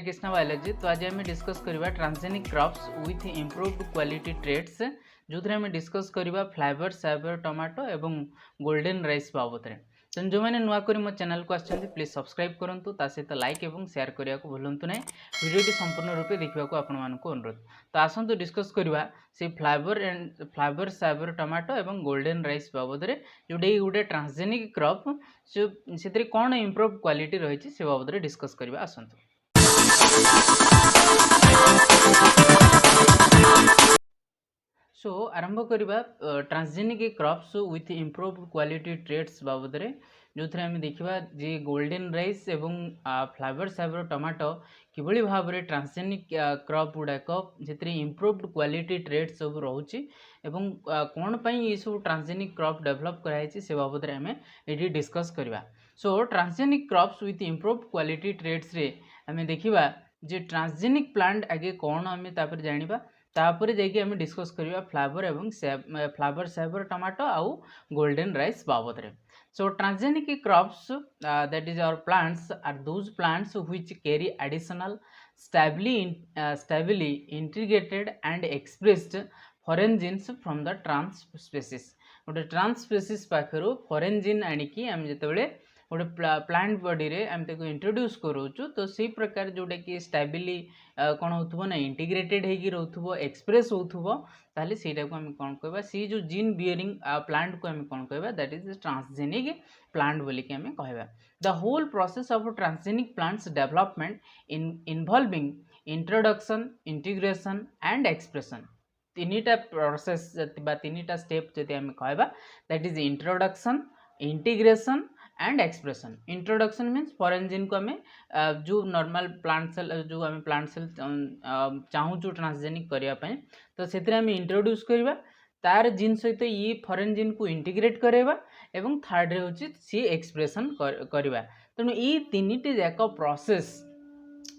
हरे Krishna biology. तो आज आम डिस्कस करवा transgenic crops with improved quality traits जो आम डिस्कस करवा फ्लेवर साइबर टमाटो एवं गोल्डन राइस बाबद। तो जो मैंने नुआ कर मो चैनल को आछंती प्लीज सब्सक्राइब करूँ, सहित लाइक और शेयर करने को भूलु ना। वीडियो संपूर्ण रूपे देखा आपण मानक अनुरोध। तो आसतु डिस्कस करवा से फ्लेवर साइबर टमाटो एवं गोल्डन राइस बाबद जोटा गोटे ट्रांसजेनिक क्रॉप से कौन इम्प्रूव क्वालिटी रही से बाबद डिस्कस करवा। आसतु आरंभ करवा transgenic crops with improve quality traits बाबद जो थे आम देखा जे गोल्डन राइस एवं फ्लेवर साइबर टमाटो किभली भाव में ट्रांसजेनिक क्रॉप गुड़ाक से इम्प्रूव्ड क्वालिटी ट्रेड्स सब रोचे एवं कौन पाई ये सब ट्रांसजेनिक क्रॉप डेवलप कराई से बाबद आम ये डिस्कस करवा। So transgenic crops with improved quality traits रे आम देखा जे ट्रांसजेनिक प्लांट आगे कौन आम जाना तापर जाकि आम डिस्कस करवा फ्लेवर एवं फ्लेवर साइबर टमाटो आउ गोल्डन राइस बाबद रे। So transgenic crops that is our plants are those plants which carry additional stably integrated and expressed foreign genes from the trans species। गोटे ट्रांस स्पेसीज पाखर foreign gene आणिकी आम जिते गोटे plant body रे आम ताको introduce करूँ तो से प्रकार जोटा कि स्टेबली कौन हो ना इंटीग्रेटेड होगी रोथुबो एक्सप्रेस होथुबो ताले सेटा को हम कौन कहबा सी जो जीन बियरिंग प्लांट को हम कौन कहबा दैट इज ट्रांसजेनिक प्लांट बोली कि हमें कहबा। The whole process of transgenic plants development involving introduction integration and expression तीनटा प्रोसेस तीनटा स्टेप जदि आम कहबा that is introduction integration and expression. Introduction means foreign gene को आम जो नॉर्मल प्लांट सेल जो आम प्लांट सेल चाहूँ ट्रांसजेनिक करने तो से इंट्रोड्यूस करवा तार जीन सहित ये फॉरेन जीन को इंटीग्रेट करवा एवं थर्ड हूँ सी एक्सप्रेशन करवा। तेणु ये तीन जाक प्रोसेस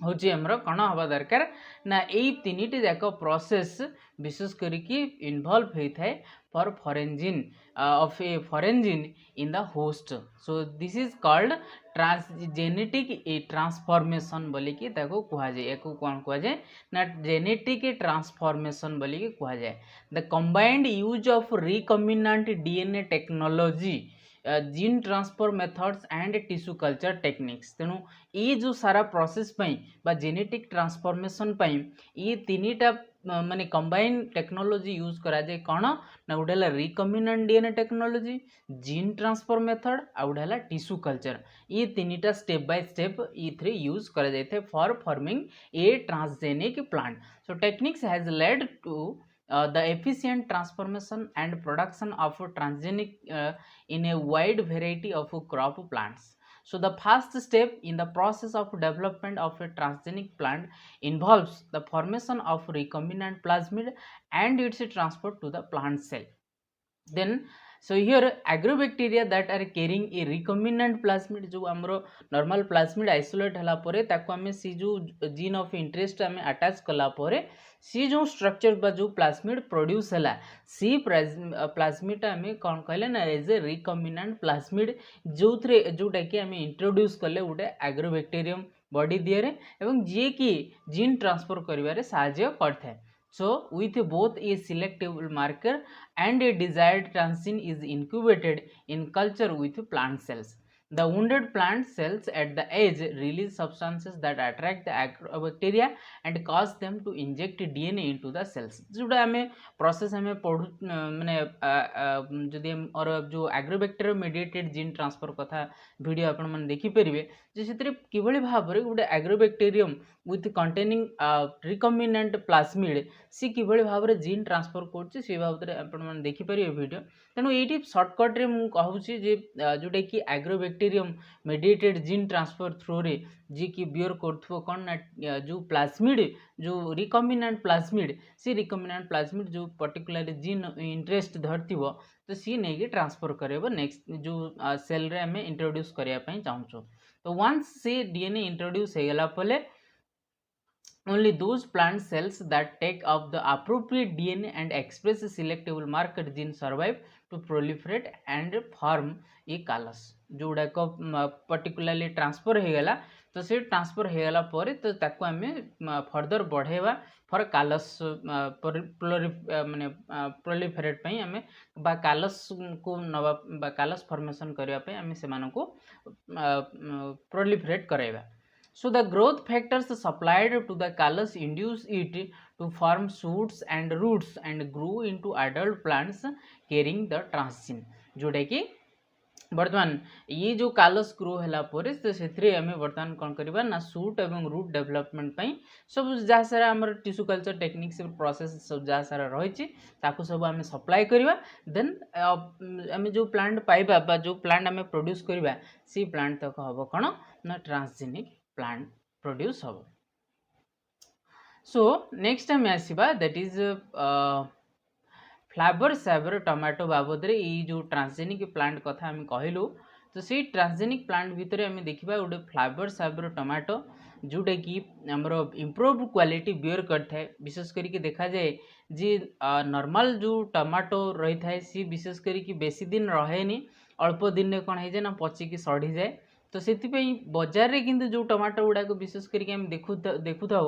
हूँ आमर कौन हवा दरकार ना यही तीन जाक प्रोसेस विशेष करके इन्वॉल्व होता है for foreign gene of a foreign gene in the host। so this is called transgenetic transformation बोली कि ताको कहा जाए एको कौन कहा जाए ना जेनेटिक ट्रांसफॉर्मेशन बोली कि कहा जाए। The combined use of recombinant DNA technology gene transfer methods and tissue culture techniques. तेणु ये जो सारा प्रोसेस बा जेनेटिक ट्रांसफॉर्मेशन ये तीनटा माने कंबाइन टेक्नोलॉजी यूज करा जाए कौन ना गोटे है recombinant DNA technology gene transfer method आ गोटे है टिश्यू कल्चर। ये तीनटा स्टेप बाय स्टेप ये यूज करा जाए for forming a transgenic plant. So techniques has led to the efficient transformation and production of transgenic in a wide variety of crop plants। So the first step in the process of development of a transgenic plant involves the formation of recombinant plasmid and its transfer to the plant cell। Then so here agrobacteria that are carrying a recombinant plasmid जो आमरो normal plasmid isolate हला परे ताको आमे सी जो gene of interest आमे attach कला परे सी जो स्ट्रक्चर बा जो प्लाज्मिड प्रोड्यूस हला सी प्लाज्मिड आमे कौन कहले ना एज ए रिकॉम्बिनेंट प्लाज्मिड जोटा कि आमे इंट्रोड्यूस कले गोटे एग्रोबैक्टेरियम बॉडी दिए एवं जी कि जीन ट्रांसफर करिवारे सहायता करथाय। So with both a selectable marker and a desired transgene is incubated in culture with plant cells। The wounded plant cells at the edge release substances that attract the agrobacteria and cause them to inject DNA into the cells। जोटा आम process आम पढ़ू माने जदि और जो agrobacterium mediated gene transfer कथा video आपण मैंने देखिपारे से किभली भाव में गोटे agrobacterium with containing recombinant plasmid सी किभली भाव में जीन ट्रांसफर कर बाबद आपने देखिपारे वीडियो। तेणु ये सर्टकट्रे मुझे कहूँ जोटा कि Agrobacterium mediated gene transfer through रे जी कि बियर कर कौन ना जो प्लाज्मिड जो रिकॉम्बिनेंट प्लाज्मिड सी रिकॉम्बिनेंट प्लाज्मिड जो पर्टिकुलर जीन इंटरेस्ट धरती तो सी नहीं ट्रांसफर करेब नेक्स्ट जो सेल रे आम इंट्रोड्यूस करने चाहूँ। तो वंस से डीएनए इंट्रोड्यूस हो गला पले only those plant cells that take up the appropriate DNA and express a selectable marker gene survive to proliferate and form a callus। जोड़ा को पर्टिकुलरली ट्रांसफर हो गला तो से ट्रांसफर हो गला पर तो ताको आम फर्दर बढ़ेवा फॉर कालस माने प्रोलिफेरेट पई आम बा कालस को नवा बा कालस फॉर्मेशन करबा पई आम से मानको प्रोलिफेरेट कराइबा. So the growth factors supplied to the callus induce it to form shoots and roots and grow into adult plants carrying the transgene. जोटा कि बर्तमान ये जो कालस ग्रो है से आम बर्तमान कौन करवा ना सूट एवं रूट डेवलपमेंट सब जहाँ सारा आम टिश्यू कल्चर टेक्निक्स प्रोसेस सब जहाँ सारा रही सब आम सप्लाई करवा देन आम जो प्लांट पाइबा जो प्लांट आम प्रोड्यूस करवा सी प्लांट तक हम कौन ना ट्रांसजेनिक प्लांट प्रोड्यूस हम. सो नेक्स्ट आम आसवा that is flavour saver tomato बाबद रे ये जो ट्रांसजेनिक प्लांट कथा आम कहलु तो से ट्रांसजेनिक प्लांट भितर आम देखा गोटे फ्लेवर सेवर टमाटो जोटा कि आमर इम्प्रूव क्वालिटी बियर करता है. विशेष करके देखा जाए जी नॉर्मल जो टमाटो रही था सी विशेष करके बेसी दिन रहे अल्प दिन कौन है ना पचिकी सड़ी जाए. तो से बजार रे किंतु जो टमाटो गुड़ाक विशेष करके आम देखु था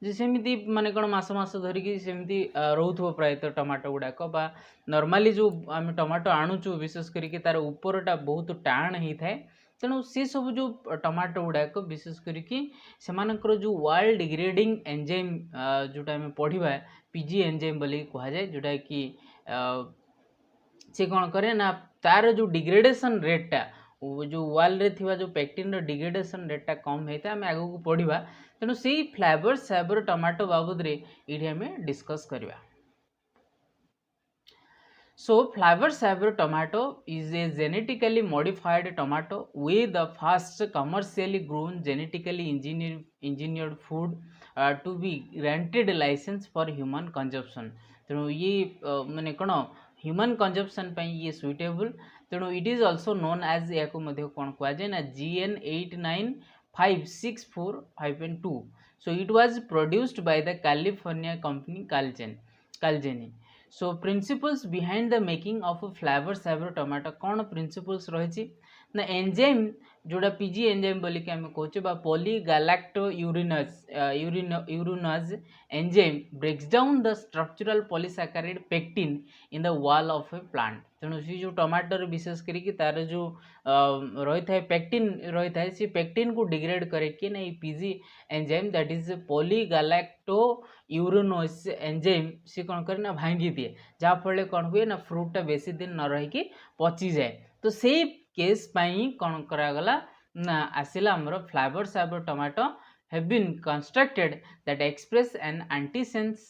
जे सेमती माने कौन मास धरिकी सेमती रोथो प्रायतः टमाटो गुड़ाक बा नॉर्मली जो आम टमाटो आणुचु विशेष करके तार उपरटा बहुत टाण होता है. तेणु सी सब जो टमाटो गुड़ाक विशेष करके सेमानकर जो वाल डिग्रेडिंग एंजाइम जोटा आम पढ़ा पीजी एंजाइम बोली कहुए जोटा कि सी कौन करे ना तार जो डिग्रेडेशन रेटा जो वाल रे थिबा जो पेक्टिन डिग्रेडेशन रेटा कम होता है आम आगू को पढ़ा. तेणु से फ्लेवर सेवर टमाटो बाबद रे ये आम डिस्कस करवा. So flower saver tomato is a genetically modified tomato with the first commercially grown genetically engineered food to be granted license for human consumption. तेणु ये माने कौन ह्यूमन कंजप्शन ये सुइटेबल. तेणु it is also known as या कौन कहुए ना GN895645.2. So it was produced by the California company Calgene. So principles behind the making of a flavor saver tomato कौन principles रही ना एंजाइम जोड़ा पीजी एंजाइम बोली कि आम कहे polygalacturonase enzyme breaks down the structural polysaccharide pectin in the wall of a plant. तेणु सी जो टमाटर विशेष करके तार जो रही था पेक्टिन रही था सी पेक्टिन को डिग्रेड करके ना ये PG enzyme that is polygalacturonase enzyme सी कौन करे ना भांगी दिए जहाँफल कौन हुए ना फ्रूटा बेसी दिन न रहीकि पची जाए. तो से केस पाई कौन करागला ना आसिला हमर Flavr saver tomato have been constructed that express an antisense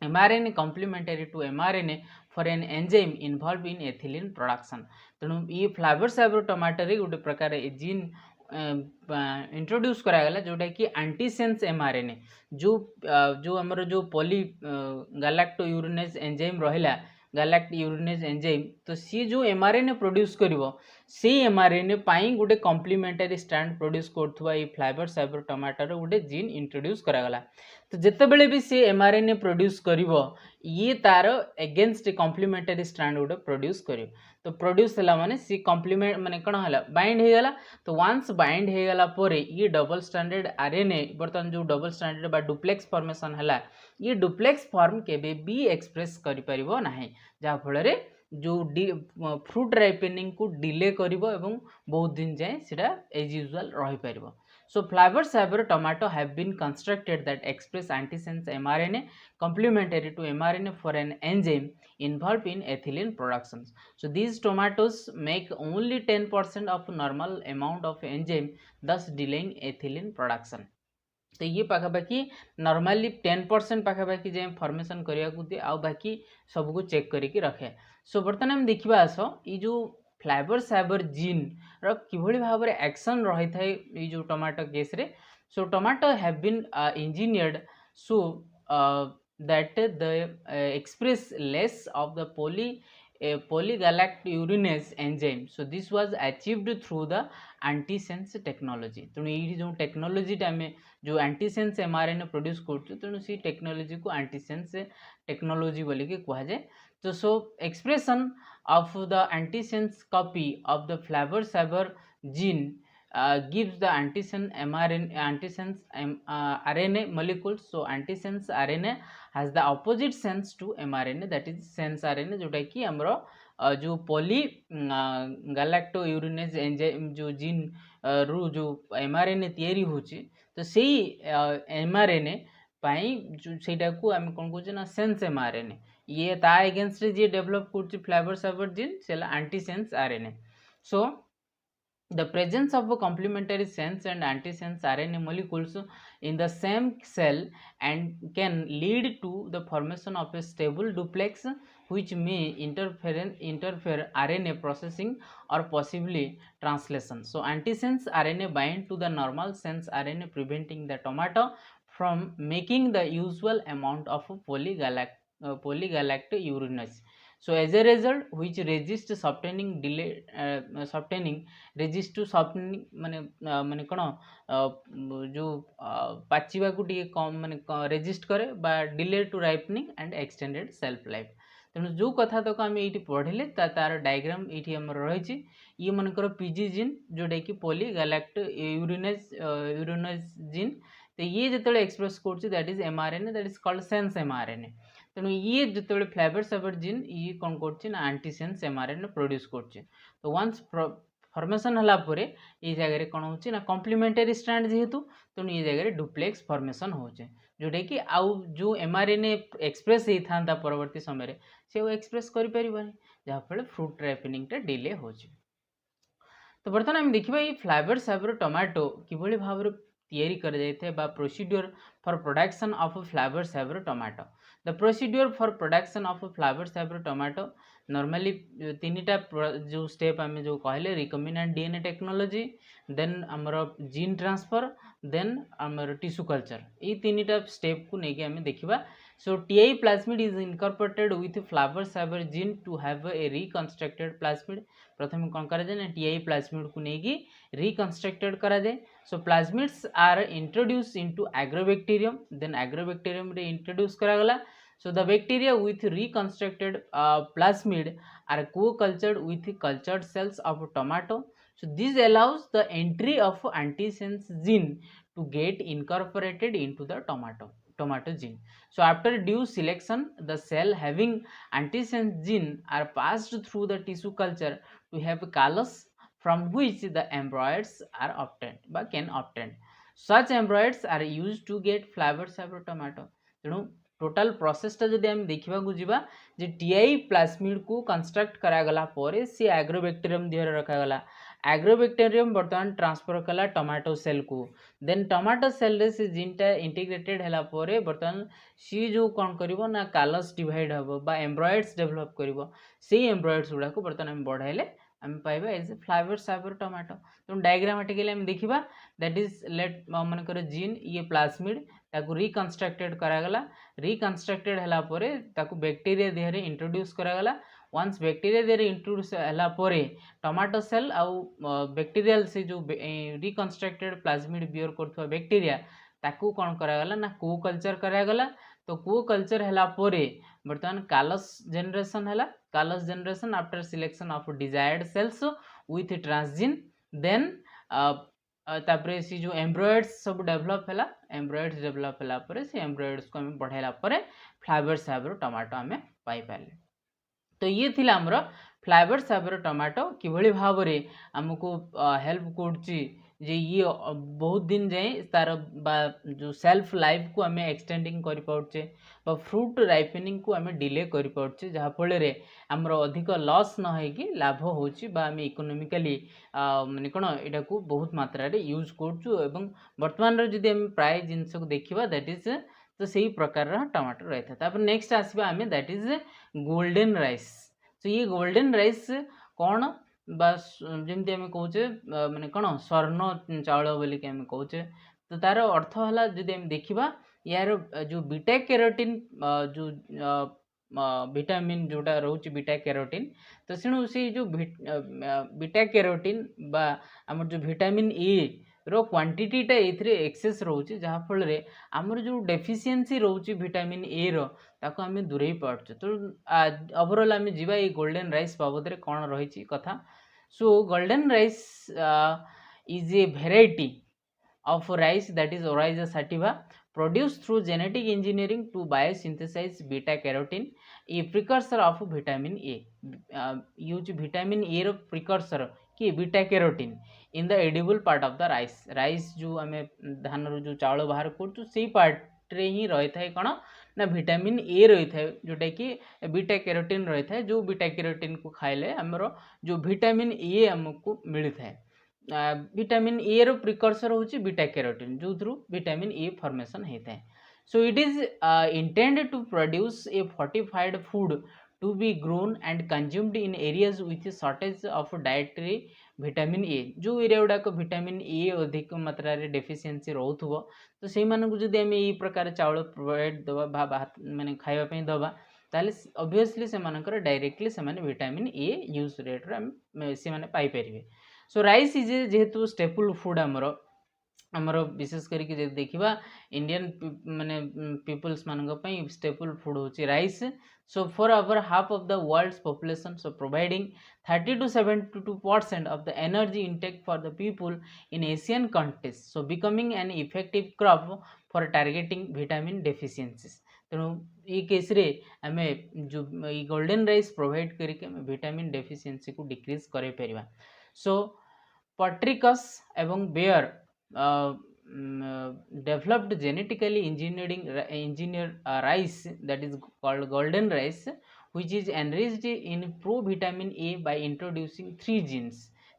mRNA complementary to mRNA for an enzyme involved in ethylene production. तेणु ये फ्लेवर सेवर टमाटर गोटे प्रकार जीन इंट्रोड्यूस करागला जोटा कि एंटीसेंस mRNA जो आमर जो पॉली गैलेक्टो यूरिनेज एंजाइम रहिला गैलेक्ट यूरिनेज एंजाइम तो सी जो mRNA प्रोड्यूस करिवो से mRNA पाई गोटे कॉम्प्लीमेंटरी स्ट्रैंड प्रोड्यूस करथुवा ये फ्लेवर सेवर टमाटर गोटे जीन इंट्रोड्यूस करागला. तो जितेबले भी सी mRNA प्रोड्यूस करिवो ये तार एगेंस्ट कॉम्प्लीमेंटरी स्ट्रैंड गोटे प्रोड्यूस करिवो. तो प्रोड्यूस है माने सी कॉम्प्लीमेंट माने कौन है बाइंड हो गला. तो वन्स बाइंड हो गला परे ये डबल स्टैंडर्ड RNA बर्तमान जो डबल स्टैंडर्ड बा डुप्लेक्स फॉर्मेशन है ये डुप्लेक्स फॉर्म केबे भी एक्सप्रेस करि परिबो नाही जहाँ फल जो फ्रूट राइपेनिंग को डिले करिवो एवं बहुत दिन जाए सीटा एज यूजुअल रही परिबो. So flower saver tomato have been constructed that express antisense mRNA complementary to mRNA for an enzyme involved in ethylene production. So these tomatoes make only 10% of normal amount of enzyme, thus delaying ethylene production. तो ये पाखापाखि normally 10% पाखापाखि जाए formation करिया को दे आ बाकी सब को check करके रखे. सो बर्तमान हम देखिबा आसो ये जो फ्लेवर सेवर जीन रो किभଳି भाबरे एक्शन रही थाए ये जो टमाटो केस रे. So tomato have been engineered so that the express less of the polygalact-urinase enzyme. So this was achieved through the antisense technology. तेणु ये जो टेक्नोलोजी आम जो एंटीसेंस mRNA प्रोड्यूस कर तेणु सी टेक्नोलोजी को एंटीसेंस टेक्नोलोजी बोलिक कहुए. तो सो expression of the antisense copy of the flavor saver gene gives the antisense mRNA, antisense RNA molecules. So antisense RNA has the opposite sense to mRNA, that is sense RNA, जोटा कि हमरो जो poly गैलेक्टोयूरिनेज enzyme जो gene रु जो mRNA तैयारी होची, तो सेही mRNA पाई सेटा को हम कोन कहूचे ना सेंस mRNA, ये ता अगेंस्ट जे डेवलप करची फ्लेवर सेवर जीन सेला antisense RNA. So the presence of a complementary sense and antisense RNA molecules in the same cell and can lead to the formation of a stable duplex which may interfere RNA processing or possibly translation. So antisense RNA bind to the normal sense RNA, preventing the tomato from making the usual amount of polygalacturonase. So as a result, which resist softening delay softening resist to softening माने कौन जो पाचिबा को T कम माने resist करे बा delay to ripening and extended shelf life. तेणु जो कथा तक आम ये पढ़ले तार डायग्राम ये आमर रही. ये मनकर पीजी जीन जोटा कि पॉली गैलेक्ट यूरिनेज जीन, तो ये जो एक्सप्रेस कर that is mRNA, that is called sense mRNA. तेणु ये जो फ्लेवर सेवर जीन ये कौन कर एंटीसेंस mRNA प्रोड्यूस कर. तो वंस फॉर्मेशन हला परे ये जगह कौन होची ना कॉम्प्लीमेंटरी स्ट्रैंड जेहेतु, तेणु ये जगह डुप्लेक्स फॉर्मेशन होचे, जोटा कि आउ जो mRNA एक्सप्रेस होता परवर्ती समय से एक्सप्रेस करें जहाँफल फ्रूट राइपनिंगटा डिले होची. तो बर्तमान आम देखा ये फ्लेवर सेवर टोमाटो किभली भाव तैयारी कर जाए बा procedure for production of Flavr Savr tomato. The procedure for production of Flavr Savr tomato normally तीनटा जो स्टेप आम जो कहले रिकम्बिनेंट डीएनए टेक्नोलॉजी, देन आमर जीन ट्रांसफर, देन आमर टिश्यू कल्चर, ये तीनटा स्टेप को लेकिन आम देखा. So TI plasmid is incorporated with flower saver gene to have a reconstructed plasmid. प्रथम कौन करा जाए ना TI plasmid को लेकिन reconstructed करा जाए. So plasmids are introduced into agrobacterium, then agrobacterium रे introduce करा गला. So the bacteria with reconstructed plasmid are co-cultured with cultured cells of tomato. So this allows the entry of antisense gene to get incorporated into the tomato gene. So after due selection, the cell having antisense gene are passed through the tissue culture to have callus from which the embryos are obtained but can obtain. Such embryos are used to get flavor saver tomato. तेणु total प्रोसेसटा जदि आम देखा जावा जे TI plasmid को construct करागला परे सी agrobacterium Dehre रखागला. Agrobacterium बर्तमान transfer कला tomato cell को, then tomato cell रे से जीनटा इंटीग्रेटेड हैला परे बर्तमान सी जो कौन करिवो ना कालस डिवाइड हबो बा एम्ब्रॉयड्स डेवलप करिवो. से एम्ब्रॉयड्स गुडा को बर्तमान हम बढ़ाइले आम पाइबा as a flavour cyber tomato. तो डायग्रामेटिकली आम देखिबा दैट इज लेट मनकर जीन ये प्लास्मिड ताकू रिकन्स्ट्रक्टेड करागला. रिकन्स्ट्रक्टेड हैला परे ताकू बैक्टीरिया देहरे इंट्रोड्यूस करागला. वंस बैक्टीरिया देहरे इंट्रोड्यूस हैला परे टमाटो सेल आउ बैक्टीरियल से जो रिकन्स्ट्रक्टेड प्लाज्मिड बियर करथवा बैक्टीरिया ताकू कौन करागला ना को कल्चर करागला. तो को कल्चर हैला परे बर्तमान कालस जनरेशन हैला. Callus generation after selection of desired cells with transgene, then तापरे सी जो एम्ब्रॉयड्स सब डेवलप हैला. एम्ब्रॉयड्स डेवलप हैला परे से एम्ब्रॉयड्स को हम बढ़ाइला परे फ्लेवर साइबर टमाटो आमे पाई पाले. तो ये थिला हमरो फ्लेवर साइबर टमाटो किभली भाव रे हमको हेल्प करची जे ये बहुत दिन जाए तार बा जो सेल्फ लाइफ को आम एक्सटेंडिंग कर पार्चे बा फ्रूट राइपनिंग को आम डिले कर पार्चे, जहाँ फल आमर अधिक लॉस न होगी लाभ होची बा आम इकोनॉमिकली माने कौन यहाँ को बहुत मात्रा रे यूज करचु. एवं वर्तमान जदि आम प्राय जिनस को देखा दैट इज तो सही प्रकार टमाटो रही था. नेक्स्ट आसवा आम दैट इज गोल्डन राइस. तो ये गोल्डन राइस कौन बस जमती आम कहे माने कौन स्वर्ण चाउल बोलिक आम कहे. तो तार अर्थ है जदि आम देखा यार जो बीटा कैरोटीन जो विटामिन जोटा रोचे बीटा कैरोटीन, तो तेणु से जो बीटा कैरोटीन बा आम जो विटामिन ए रो क्वांटिटीटा ये एक्सेस रोचे, जहाँ फल आमर जो डेफिशिएंसी रोचे विटामिन ए रो ताको आम दूरे पार्चे. तो ओवरऑल आम जीवा ये गोल्डन राइस बाबद कौन रही कथा. सो golden rice is a variety of rice, that is Oryza sativa, produced through genetic engineering to biosynthesize beta carotene, a precursor of vitamin A. Use vitamin A रो precursor कि beta carotene in the edible part of the rice. rice जो आम धान रू जो चाउल बाहर करूँ से पार्ट रे ही रही था कौन ना विटामिन ए रही है जोटा कि बीटा कैरोटीन रही है, जो बीटा कैरोटीन को खाइले आमर जो विटामिन ए आमको मिलता है। विटामिन ए रो प्रिकर्सर होची बीटा कैरोटीन जो थ्रू विटामिन ए फॉर्मेशन होता है। So it is intended to produce a fortified food to be grown and consumed in areas with shortage of dietary vitamin A. जो area गुड़ाक vitamin A अधिक मात्रा रे deficiency रोथुबो तो से मानक जदि आम यही प्रकार चाउल प्रोवाइड दबा माने खाइबा दबा ताले ऑब्वियसली से मानकर डायरेक्टली से माने विटामिन ए यूज रेट रे से माने पाई परिबे। सो राइस इज जेहेतु स्टेपल फूड आमर विशेष करके देखा इंडियन माने पीपल्स मानक स्टेपल फूड होची rice. So for our half of the world's population, so providing 30 to 72% of the energy intake for the people in Asian countries, so becoming an effective crop for targeting vitamin deficiencies। तेणु ये case रे आम जो golden rice provide करके vitamin deficiency को decrease करे परिबा। सो पट्रिकस एवं bear developed genetically engineered rice, that is called golden rice, which is enriched in provitamin A by introducing 3 genes।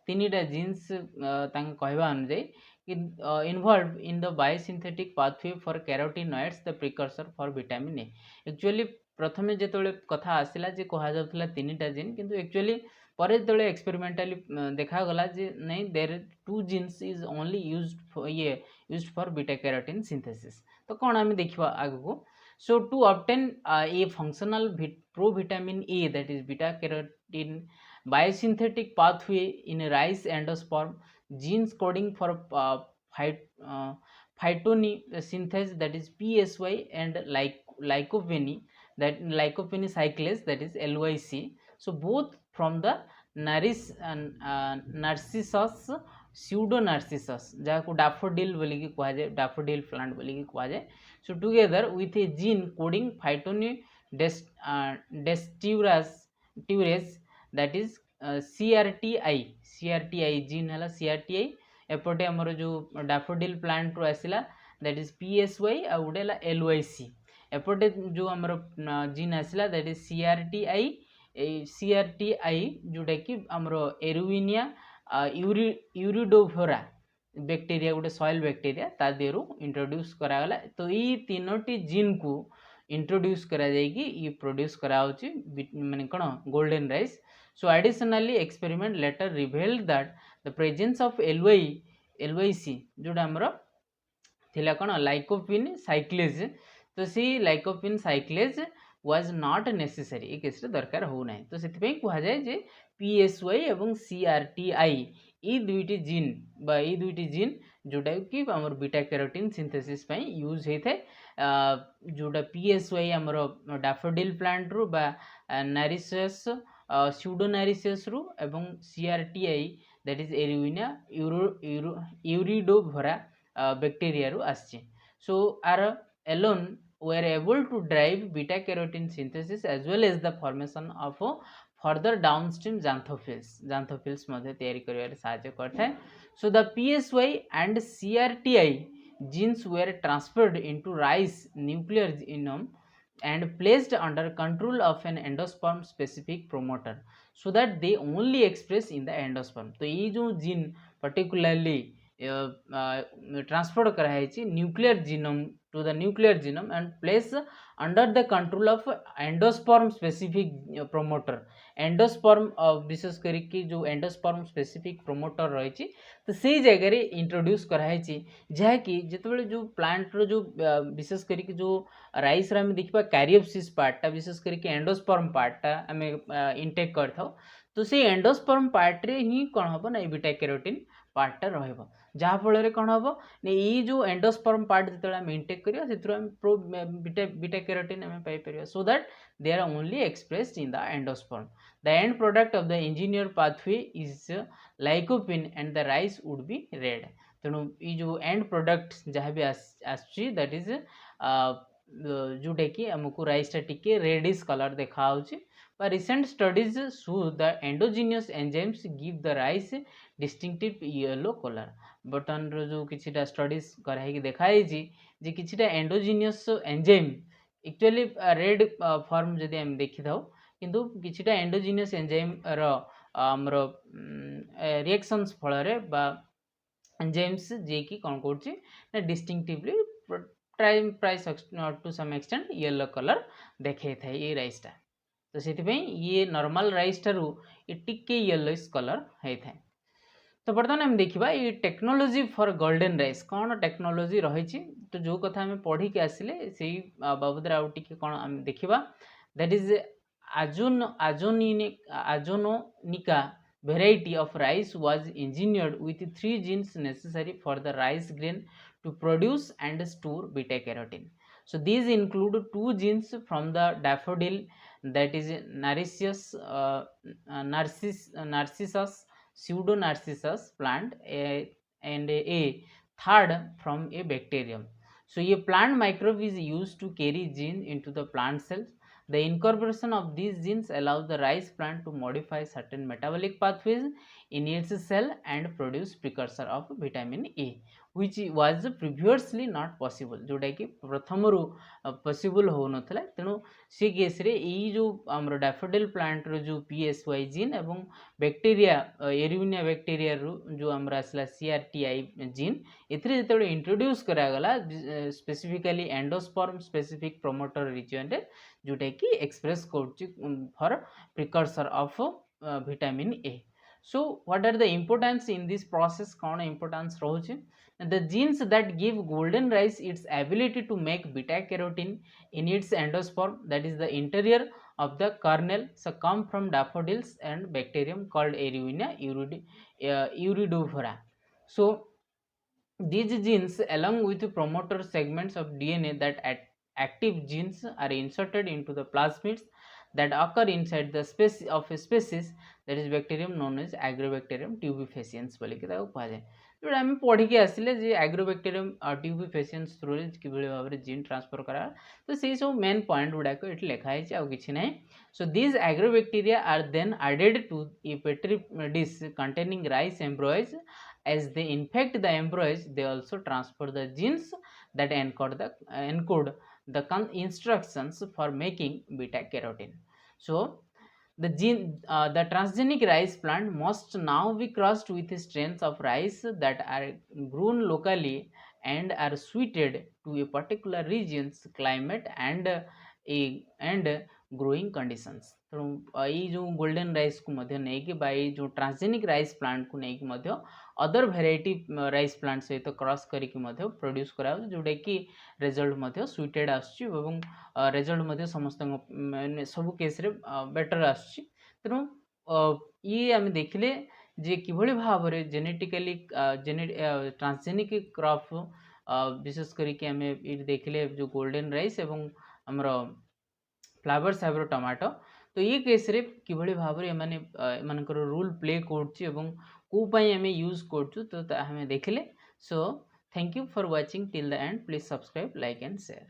3टा genes कहवा अनुसार involved in the biosynthetic pathway for carotenoids, the precursor for vitamin A। Actually प्रथमे जो कथा आसला जे कह जाउथला 3टा gene, किंतु actually पर जो एक्सपेरिमेंटाली देखागला जे नहीं there 2 genes is only used for beta carotene synthesis. तो कौन आम देखा आगको। So to obtain a functional pro vitamin A, that is beta carotene biosynthetic pathway in rice endosperm, genes coding for phytonesynthase, that is PSY, and lycopene, that lycopene cyclase, that is LYC। so both from the narcissus pseudonarcissus जहाँ को daffodil बोली कह जाए, daffodil plant बोली कह जाए। So together with a gene coding phytoene desaturase, that is CRTI gene है CRTI। एपटे आमर जो डैफोडिल प्लांट रू आसला दैट इज PSY आ गोटे LYC। एपटे जो आमर जीन आसला दैट इज CRTI जोटा कि आमर एरुविनिया यूरिडोफोरा बैक्टीरिया गोटे सॉइल बैक्टीरिया ता देहरु इंट्रोड्यूस करागला। तो ये 3टी जीन को इंट्रोड्यूस करा जाएगी ये प्रोड्यूस कराउची माने कोन golden rice. So additionally experiment later revealed that the presence of LYC जोटा आमर थिला कोन लाइकोपिन साइक्लेज, तो सी lycopene cyclase was not necessary ए केस रे दरकार हो नाही। तो सेति पई कहा जाय जे PSY एवं CRTI ई दुईटी जीन बा ई दुईटी जीन जोटा कि हमर बीटा कैरोटीन सिंथेसिस पई यूज होय थाए। जोटा PSY हमर डैफोडिल प्लांट रु बा नारिसियस स्यूडोनारिसियस रु एवं CRTI that is Erwinia uredovora bacteria रु आछि। सो आर alone were able to drive beta carotene synthesis as well as the formation of further downstream xanthophylls मध्ये तैयारी करिवारे सहायता करथाय। so the PSY and CRTI genes were transferred into rice nuclear genome and placed under control of an endosperm specific promoter so that they only express in the endosperm। तो ये जो gene particularly transferred कराई nuclear genome to the nuclear genome and place under the control of endosperm specific promoter। endosperm विशेष करके जो endosperm specific promoter रही तो से जगह रे इंट्रोड्यूस कराई जहाँ कि जिते जो प्लांट रो जो विशेष करके जो राइस रे देखा कैरियोप्सिस पार्टा विशेष करके एंडोस्पर्म पार्टा आम इनटेक कर था। तो से एंडोस्पर्म पार्ट रे ही कौन हम ना बीटा कैरोटीन पार्टा रहिबो जहाँ फल रे कौन हम ये जो एंडोस्पर्म पार्ट जो आम इनटेक करिया से आम प्रो बीटा कैरोटीन आम पाइपर so that they are only expressed in the endosperm the end product of the engineer pathway is lycopene and the rice would be red तेणु ये जो एंड प्रोडक्ट जहाँ भी आसची दैट इज जोटा कि आमको राइसटा टिके रेडिश कलर देखा but recent studies show the endogenous enzymes give the rice distinctive yellow color बर्तमान जो किछिटा स्टडीज कराई देखाई जे किछिटा endogenous enzyme actually red form जदि हम देखि थाउ किंतु किछिटा एंडोजीनियस एंजाइम रो हमर रिएक्शंस फल रे बा एंजाइम्स जे कि कोन करछि ना distinctively price to some extent yellow colour देखे थाए ये राइसटा तो से ये नॉर्मल राइस ठारू ये टिके येलोइश कलर होता है तो बर्तमान आम देखा ये टेक्नोलोजी फॉर गोल्डन राइस कौन टेक्नोलोजी रही तो जो कथा आम पढ़ी के आसिले से बाबद आउ टिके कौन आम देखा that is japonica variety of rice was engineered with 3 genes necessary for the rice grain to produce and store beta carotene. So these include 2 genes from the daffodil that is Narcissus pseudonarcissus plant and a third from a bacterium. So a plant microbe is used to carry gene into the plant cells. The incorporation of these genes allows the rice plant to modify certain metabolic pathways in its cell and produce precursor of vitamin A, which was previously not possible जोटा कि प्रथम possible हो नथला तेणु से case रे यही जो आमर डैफोडिल प्लांट रो जो PSY जीन एवं बैक्टीरिया एरिविनिया बैक्टीरिया जो आमर आसला CRTI जीन एथिरे जेतेबे इंट्रोड्यूस करा गला specifically endosperm specific promoter region रे जोटा कि एक्सप्रेस करछि for precursor of vitamin A so what are the importance in this process कौन इम्पोर्टेंस रोचे the genes that give golden rice its ability to make beta carotene in its endosperm that is the interior of the kernel so come from daffodils and bacterium called Erwinia iridivora so these genes along with promoter segments of DNA that active genes are inserted into the plasmids that occur inside the species of a species that is bacterium known as agrobacterium tubefaciens बोली कि ताको कहा जाए जोटा आम पढ़ी आसिले जे agrobacterium tubefaciens through कि भाव में जीन ट्रांसफर करा तो से सब मेन पॉइंट गुड़ाक ये लिखाई आउ कि ना so these agrobacteria are then added to a petri dish containing rice embryos as they infect the embryos they also transfer the genes that encode the instructions for making beta carotene so the transgenic rice plant must now be crossed with strains of rice that are grown locally and are suited to a particular region's climate and growing conditions तेणु ये जो golden rice को नहीं कि जो transgenic rice plant को नहीं other variety rice plant सहित क्रॉस करके प्रोड्यूस करा जोटा कि रिजल्ट सुइटेड आसुच्ची रिजल्ट समस्त सब केस रे बेटर आसुच्ची तेणु ये आम देखिले जे किभली भाव में जेनेटिकली ट्रांसजेनिक क्रॉप विशेष करके आम ये देखिले जो गोल्डन राइस एवं आमर फ्लावर साइबर टमाटो तो ये केस रे किभली भाव में एमानकर रोल प्ले करछि एवं को पई हमें यूज करछु तो हमें देखिले so thank you for watching till the end please subscribe like and share